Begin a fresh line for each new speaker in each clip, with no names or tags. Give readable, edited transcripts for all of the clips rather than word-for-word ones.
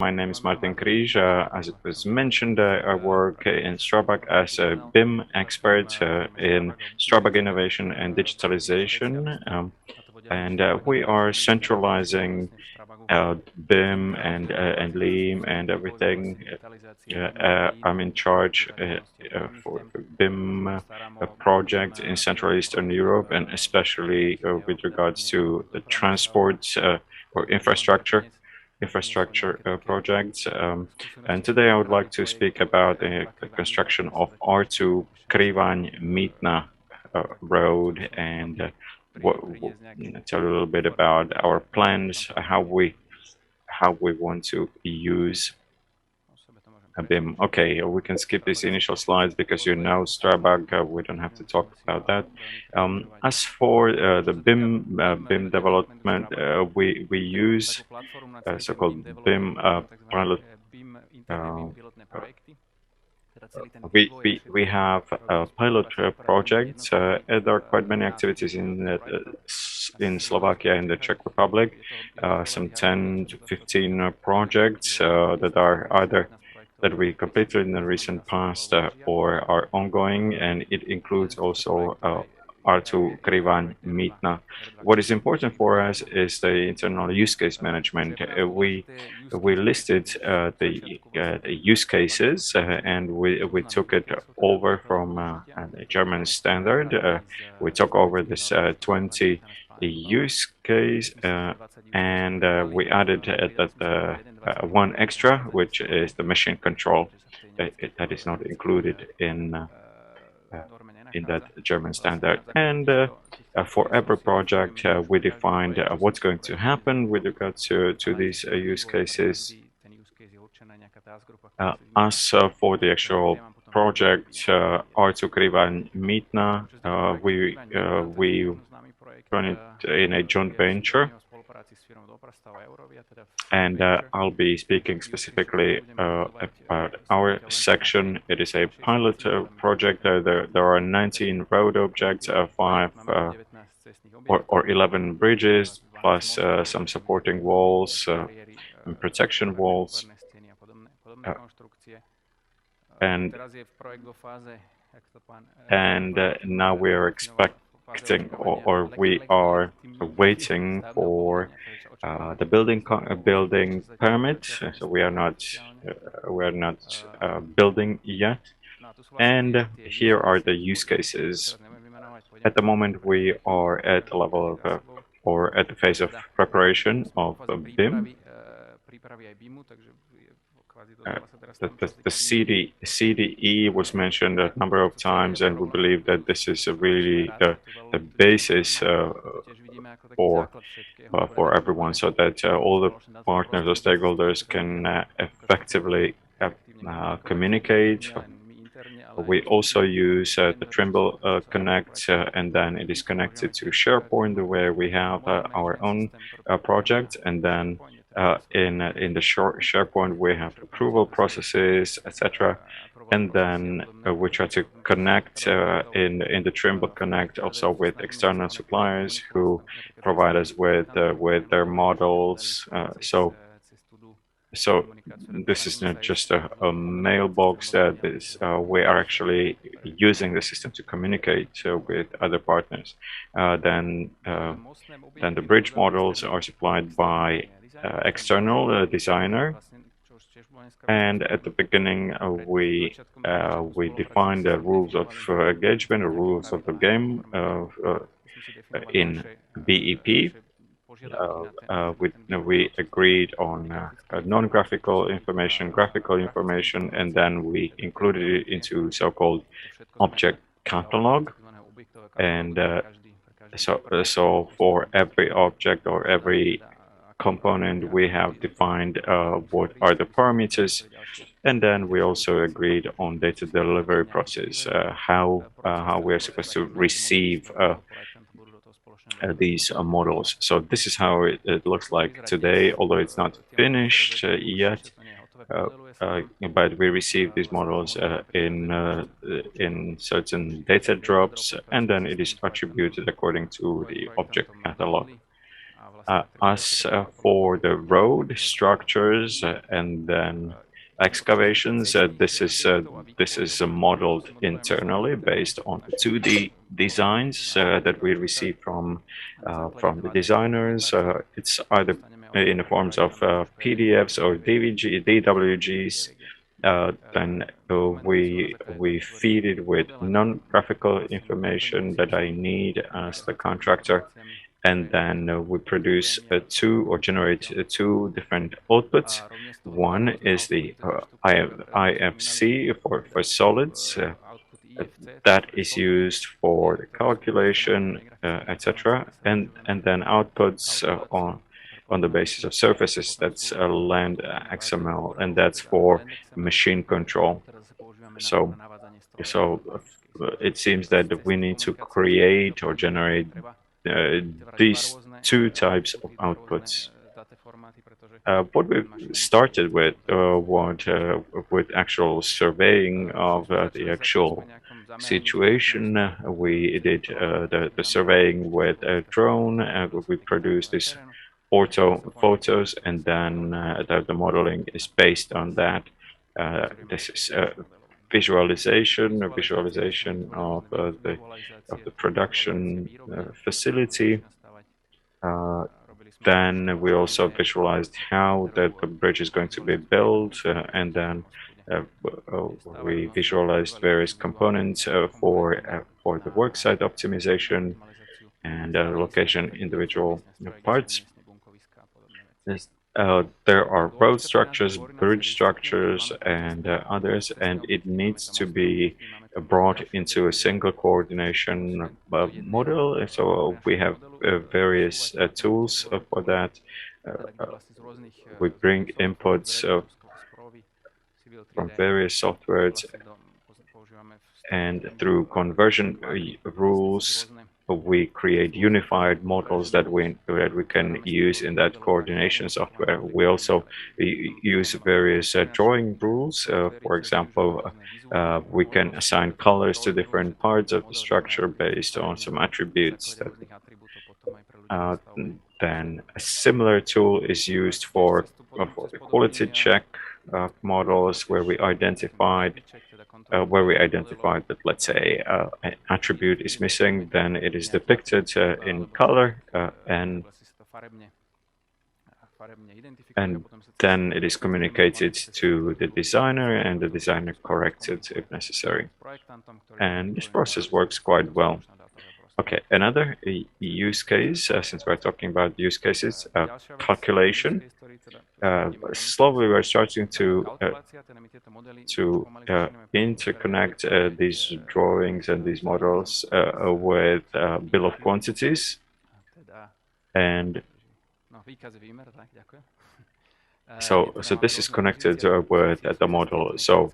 My name is Kríž. As it was mentioned, I work in STRABAG as a BIM expert in STRABAG innovation and digitalization, and we are centralizing BIM and LEAM and everything. I'm in charge for BIM project in Central Eastern Europe, and especially with regards to the transport or infrastructure projects. And today I would like to speak about the construction of R2 Kriváň Mýtna road and tell a little bit about our plans, how we want to use BIM. Okay, we can skip these initial slides because you know STRABAG, we don't have to talk about that. As for the BIM development, we use so-called BIM pilot. We have pilot projects. There are quite many activities in Slovakia and the Czech Republic. Some 10 to 15 projects that are either that we completed in the recent past or are ongoing, and it includes also R2 Kriváň Mýtna. What is important for us is the internal use case management. We listed the use cases and we took it over from a German standard. We took over this 20 use case and we added one extra, which is the machine control. That is not included in that German standard. And for every project, we defined what's going to happen with regards to these use cases. As for the actual project, R2 Kriváň Mýtna, we run it in a joint venture. And I'll be speaking specifically about our section. It is a pilot project. There are 19 road objects, 5 or 11 bridges, plus some supporting walls and protection walls. And now we are expecting, or we are waiting for the building permit. So we are not building yet. And here are the use cases. At the moment, we are at the level of or at the phase of preparation of BIM. The CDE was mentioned a number of times, and we believe that this is really the basis for everyone, so that all the partners or stakeholders can effectively communicate. We also use the Trimble Connect, and then it is connected to SharePoint, where we have our own project, and then in the SharePoint we have approval processes, etc. And then we try to connect in the Trimble Connect also with external suppliers who provide us with their models. So this is not just a mailbox. We are actually using the system to communicate with other partners. Then the bridge models are supplied by external designer. And at the beginning, we define the rules of engagement, the rules of the game in BEP. We agreed on non-graphical information, graphical information, and then we included it into so-called object catalog. And so for every object or every component, we have defined what are the parameters, and then we also agreed on data delivery process, how we are supposed to receive these models. So this is how it looks like today, although it's not finished yet. but we receive these models in certain data drops, and then it is attributed according to the object catalog. As for the road structures and then excavations, this is modeled internally based on the 2D designs that we receive from the designers. It's either in the forms of PDFs or DWGs. Then we feed it with non-graphical information that I need as the contractor, and then we produce generate two different outputs. One is the IFC for solids. That is used for the calculation, etc. And then outputs on the basis of surfaces. That's land XML, and that's for machine control. So it seems that we need to create or generate these two types of outputs. What we started with with actual surveying of the actual situation. We did the surveying with a drone. We produced these ortho photos, and then the modeling is based on that. This is visualization of the production facility. Then we also visualized how the bridge is going to be built, and then we visualized various components for the worksite optimization and location individual parts. There are road structures, bridge structures, and others, and it needs to be brought into a single coordination model. So we have various tools for that. We bring inputs from various softwares, and through conversion rules, we create unified models that we can use in that coordination software. We also use various drawing rules. For example, we can assign colors to different parts of the structure based on some attributes. Then a similar tool is used for the quality check models, where we identified that, let's say, an attribute is missing. Then it is depicted in color, and then it is communicated to the designer, and the designer corrects it if necessary. And this process works quite well. Okay, another use case, since we're talking about use cases, calculation. Slowly we're starting to interconnect these drawings and these models with bill of quantities, and so this is connected with the model. So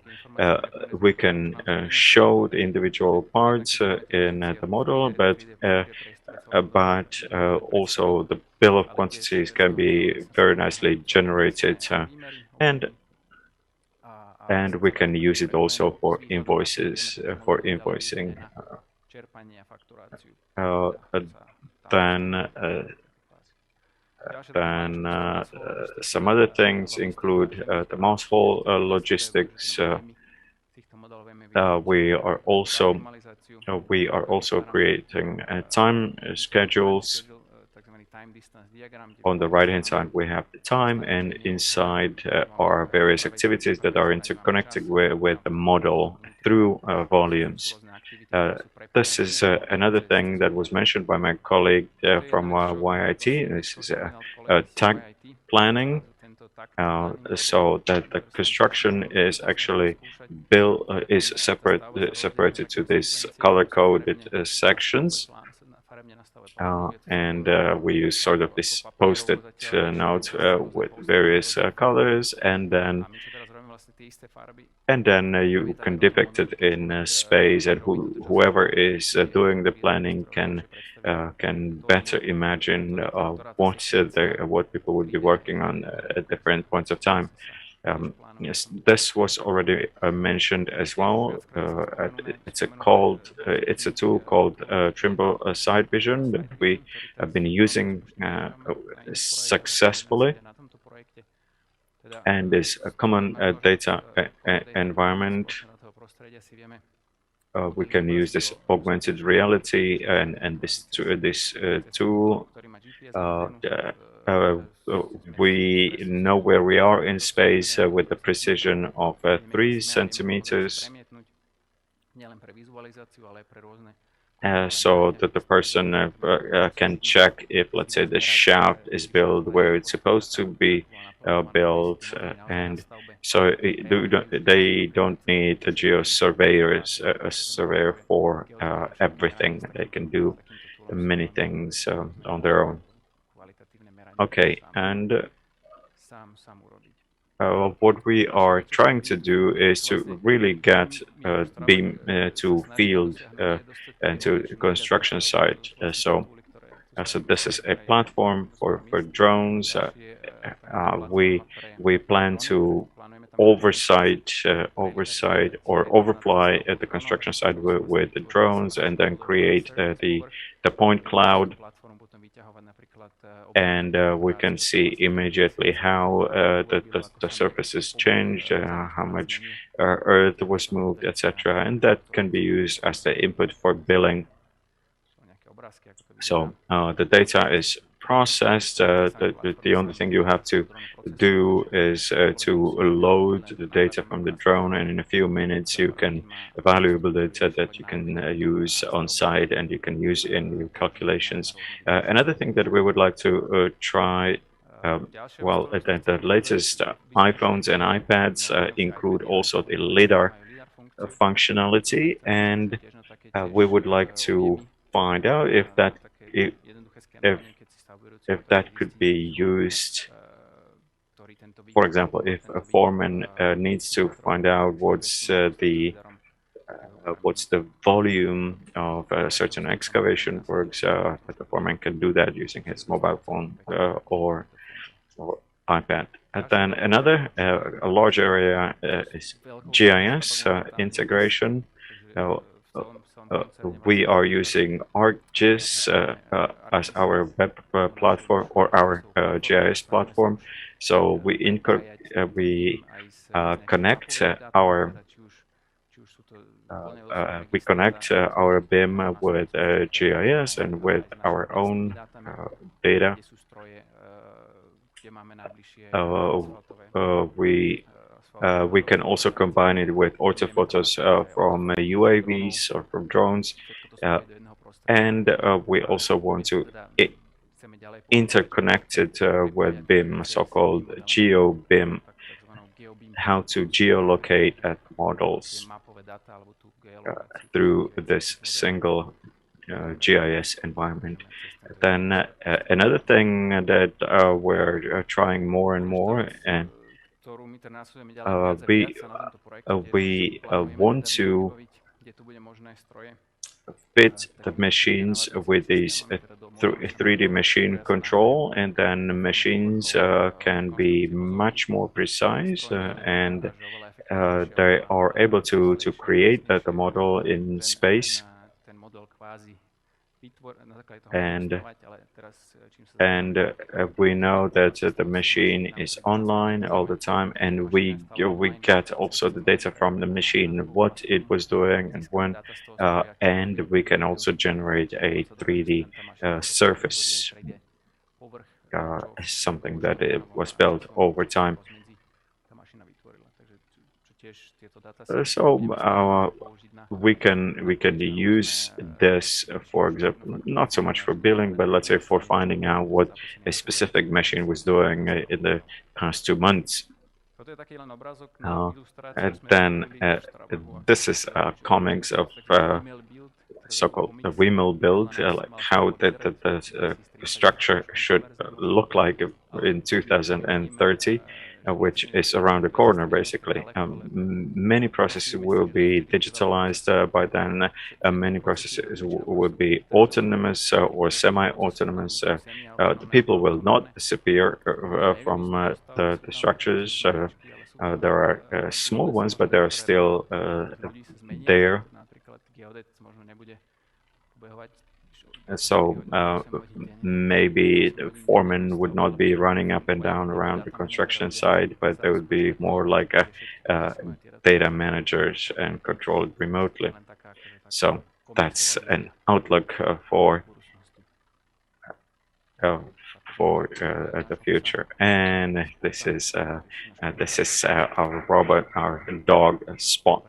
we can show the individual parts in the model, but also the bill of quantities can be very nicely generated, and we can use it also for invoices, for invoicing. Then some other things include the mass-haul logistics. We are also creating time schedules. On the right-hand side, we have the time, and inside are various activities that are interconnected with the model through volumes. This is another thing that was mentioned by my colleague from YIT. This is tag planning, so that the construction is actually separated to these color-coded sections. And we use sort of this post-it note with various colors, and then you can depict it in space, and whoever is doing the planning can better imagine what people would be working on at different points of time. Yes, this was already mentioned as well. It's a tool called Trimble Side Vision that we have been using successfully, and is a common data environment. We can use this augmented reality and this tool. We know where we are in space with the precision of 3 centimeters, so that the person can check if, let's say, the shaft is built where it's supposed to be built, and so they don't need a a surveyor for everything. They can do many things on their own. Okay, and what we are trying to do is to really get BIM to field and to construction site. So this is a platform for drones. We plan to oversight or overfly at the construction site with the drones, and then create the point cloud, and we can see immediately how the surface is changed, how much earth was moved, etc., and that can be used as the input for billing. So the data is processed. The only thing you have to do is to load the data from the drone, and in a few minutes you can valuable data that you can use on site and you can use in your calculations. Another thing that we would like to try, well, the latest iPhones and iPads include also the LiDAR functionality, and we would like to find out if that could be used. For example, if a foreman needs to find out what's the volume of certain excavation works, the foreman can do that using his mobile phone or iPad. And then another a large area is GIS integration. We are using ArcGIS as our web platform or our GIS platform. So we connect our BIM with GIS and with our own data. We can also combine it with orthophotos from UAVs or from drones, and we also want to interconnect it with BIM, so-called geo-BIM, how to geolocate at models through this single GIS environment. Then another thing that we're trying more and more, and we want to fit the machines with these 3D machine control, and then the machines can be much more precise, and they are able to create the model in space. And we know that the machine is online all the time, and we get also the data from the machine, what it was doing and when, and we can also generate a 3D surface, something that it was built over time. So we can use this, for example, not so much for billing, but let's say for finding out what a specific machine was doing in the past 2 months. And then this is comics of so-called the windmill build, like how the structure should look like in 2030. Which is around the corner, basically. Many processes will be digitalized by then. Many processes will be autonomous or semi-autonomous. The people will not disappear from the structures. There are small ones, but they're still there. So maybe the foreman would not be running up and down around the construction site, but they would be more like data managers and controlled remotely. So that's an outlook for the future. And this is our robot, our dog Spot.